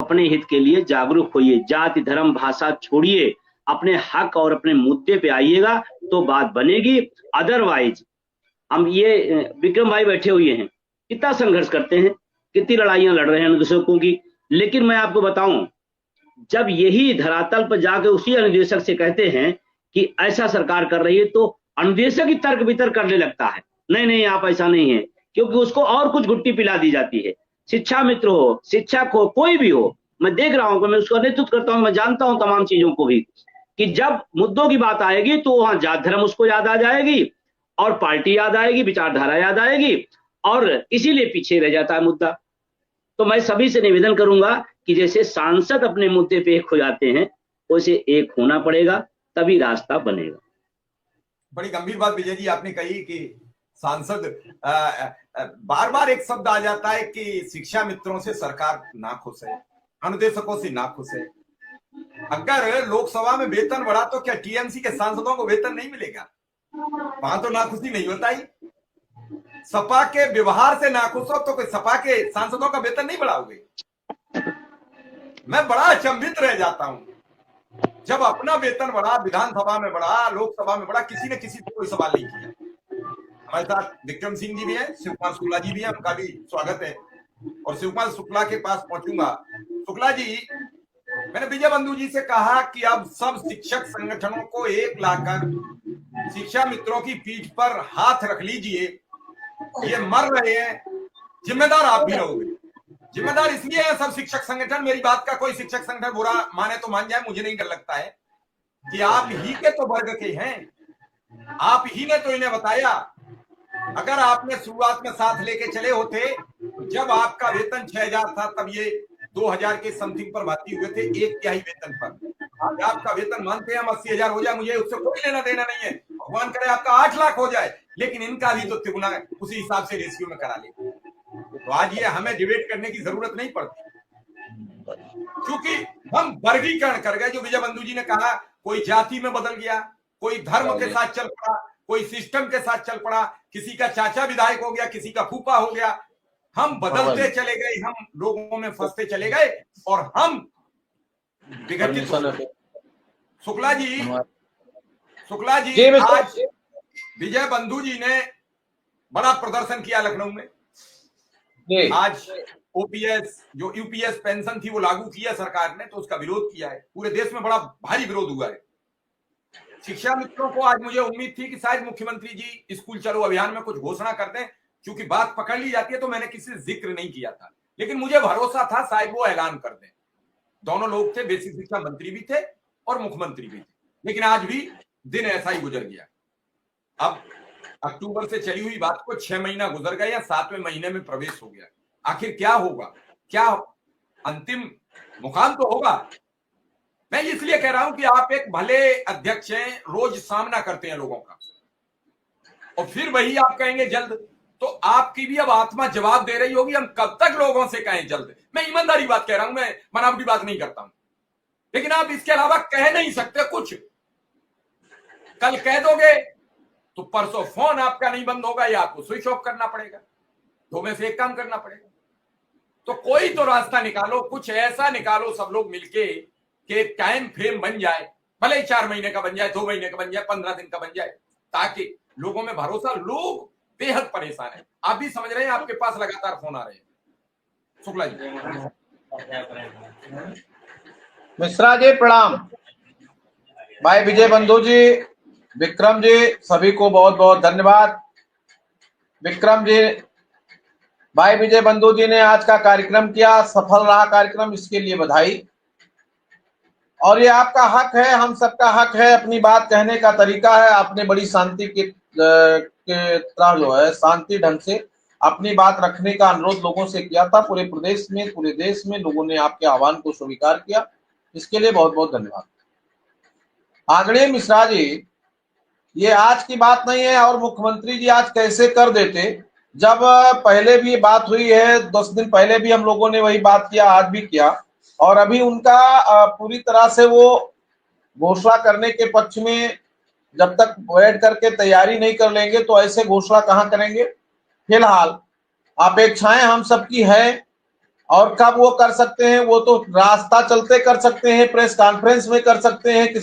अपने हित के लिए जागरूक होइए, जाति धर्म भाषा छोड़िए, अपने हक और अपने मुद्दे पे आइएगा तो बात बनेगी। अदरवाइज हम ये विक्रम भाई बैठे हुए हैं, कितना संघर्ष करते हैं, कितनी लड़ाइयां लड़ रहे हैं अनुदेशकों की, लेकिन मैं आपको बताऊं, जब यही धरातल पर जाकर उसी अनुदेशक से कहते हैं कि ऐसा सरकार कर रही है, तो अनुदेशक ही तर्क वितर्क करने लगता है, नहीं नहीं आप ऐसा नहीं है, क्योंकि उसको और कुछ घुट्टी पिला दी जाती है। शिक्षा मित्र हो, शिक्षक हो, कोई भी हो, मैं देख रहा हूं, मैं उसका नेतृत्व करता हूं, मैं जानता हूं तमाम चीजों को भी, कि जब मुद्दों की बात आएगी तो वहां जात धर्म उसको याद आ जाएगी और पार्टी याद आएगी, विचारधारा याद आएगी, और इसीलिए पीछे रह जाता है मुद्दा। तो मैं सभी से निवेदन करूंगा कि जैसे सांसद अपने मुद्दे पे एक हो जाते हैं, उसे एक होना पड़ेगा, तभी रास्ता बनेगा। बड़ी गंभीर बात विजय जी आपने कही कि सांसद बार बार एक शब्द आ जाता है कि शिक्षा मित्रों से सरकार नाखुश है, अनुदेशकों से नाखुश है। अगर लोकसभा में वेतन बढ़ा तो क्या टीएमसी के सांसदों को वेतन नहीं मिलेगा? वहां तो नाखुशी नहीं होता ही। सपा के व्यवहार से नाखुश हो तो कोई सपा के सांसदों का वेतन नहीं बढ़ाओगे? मैं बड़ा अचंभित रह जाता हूं, जब अपना वेतन बढ़ा, विधानसभा में बढ़ा, लोकसभा में बढ़ा, किसी ने किसी से कोई सवाल नहीं किया। हमारे साथ विक्रम सिंह जी भी हैं, शिवकुमार शुक्ला जी भी हैं, उनका भी स्वागत है और शिवकुमार शुक्ला के पास पहुंचूंगा। शुक्ला जी, मैंने विजय बंधु जी से कहा कि अब सब शिक्षक संगठनों को एक लाकर शिक्षा मित्रों की पीठ पर हाथ रख लीजिए, ये मर रहे हैं, जिम्मेदार आप भी रहोगे। जिम्मेदार इसलिए है सब शिक्षक संगठन, मेरी बात का कोई शिक्षक संगठन बुरा माने तो मान जाए, मुझे नहीं डर लगता है, कि आप ही के तो वर्ग के हैं, आप ही ने तो इन्हें बताया। अगर आपने शुरुआत में साथ लेके चले होते, जब आपका वेतन 6,000 था तब ये 2,000 के समथिंग पर भर्ती हुए थे, 1/3 वेतन पर। आज आपका वेतन मानते हैं हम 80,000 हो जाए, मुझे उससे कोई लेना देना नहीं है, भगवान करे आपका 8 लाख हो जाए, लेकिन इनका भी तो तिगुना उसी हिसाब से रेशियो में करा ले। तो आज ये हमें डिबेट करने की जरूरत नहीं पड़ती, क्योंकि हम वर्गीकरण कर गए। जो विजय बंधु जी ने कहा, कोई जाति में बदल गया, कोई धर्म के साथ चल पड़ा, कोई सिस्टम के साथ चल पड़ा, किसी का चाचा विधायक हो गया, किसी का फूफा हो गया, हम बदलते चले गए, हम लोगों में फंसते चले गए और हम विघटित हो गए। शुक्ला जी आज विजय बंधु जी ने बड़ा प्रदर्शन किया लखनऊ में। आज ओपीएस जो यूपीएस पेंशन थी वो लागू किया सरकार ने, तो उसका विरोध किया है, पूरे देश में बड़ा भारी विरोध हुआ है। शिक्षा मित्रों को आज मुझे उम्मीद थी कि शायद मुख्यमंत्री जी स्कूल चलो अभियान में कुछ घोषणा कर दें, क्योंकि बात पकड़ ली जाती है तो मैंने किसी से जिक्र नहीं किया था, लेकिन मुझे भरोसा था शायद वो ऐलान कर दें। दोनों लोग थे, बेसिक शिक्षा मंत्री भी थे और मुख्यमंत्री भी थे, लेकिन आज भी दिन ऐसा ही गुजर गया। अब अक्टूबर से चली हुई बात को 6 महीना गुजर गया या 7वें महीने में प्रवेश हो गया। आखिर क्या होगा? क्या अंतिम मुकाम तो होगा? मैं इसलिए कह रहा हूं कि आप एक भले अध्यक्ष हैं, रोज सामना करते हैं लोगों का, और फिर वही आप कहेंगे जल्द, तो आपकी भी अब आत्मा जवाब दे रही होगी, हम कब तक लोगों से कहें जल्द। मैं ईमानदारी बात कह रहा हूं, मैं बनावटी बात नहीं करता हूं, लेकिन आप इसके अलावा कह नहीं सकते कुछ। कल कह दोगे तो परसों फोन आपका नहीं बंद होगा या आपको स्विच ऑफ करना पड़ेगा, दो में से एक काम करना पड़ेगा। तो कोई तो रास्ता निकालो, कुछ ऐसा निकालो सब लोग मिलके कि टाइम फ्रेम बन जाए, भले ही 4 महीने का बन जाए, 2 महीने का बन जाए, 15 दिन का बन जाए, ताकि लोगों में भरोसा। लोग बेहद परेशान है, आप भी समझ रहे हैं, आपके पास लगातार फोन आ रहे हैं। शुक्ला जी। मिश्रा जी प्रणाम। भाई विजय बंधु जी, विक्रम जी, सभी को बहुत बहुत धन्यवाद। विक्रम जी, भाई विजय बंधु जी ने आज का कार्यक्रम किया, सफल रहा कार्यक्रम, इसके लिए बधाई। और ये आपका हक है, हम सबका हक है, अपनी बात कहने का तरीका है। आपने बड़ी शांति के तरह जो है शांति ढंग से अपनी बात रखने का अनुरोध लोगों से किया था। पूरे प्रदेश में, पूरे देश में लोगों ने आपके आह्वान को स्वीकार किया, इसके लिए बहुत बहुत धन्यवाद। आदरणीय मिश्रा जी, ये आज की बात नहीं है, और मुख्यमंत्री जी आज कैसे कर देते, जब पहले भी बात हुई है, 10 दिन पहले भी हम लोगों ने वही बात किया, आज भी किया, और अभी उनका पूरी तरह से वो घोषणा करने के पक्ष में जब तक बैठ करके तैयारी नहीं कर लेंगे तो ऐसे घोषणा कहां करेंगे। फिलहाल अपेक्षाएं हम सबकी है, और कब वो कर सकते हैं, वो तो रास्ता चलते कर सकते हैं, प्रेस कॉन्फ्रेंस में कर सकते हैं,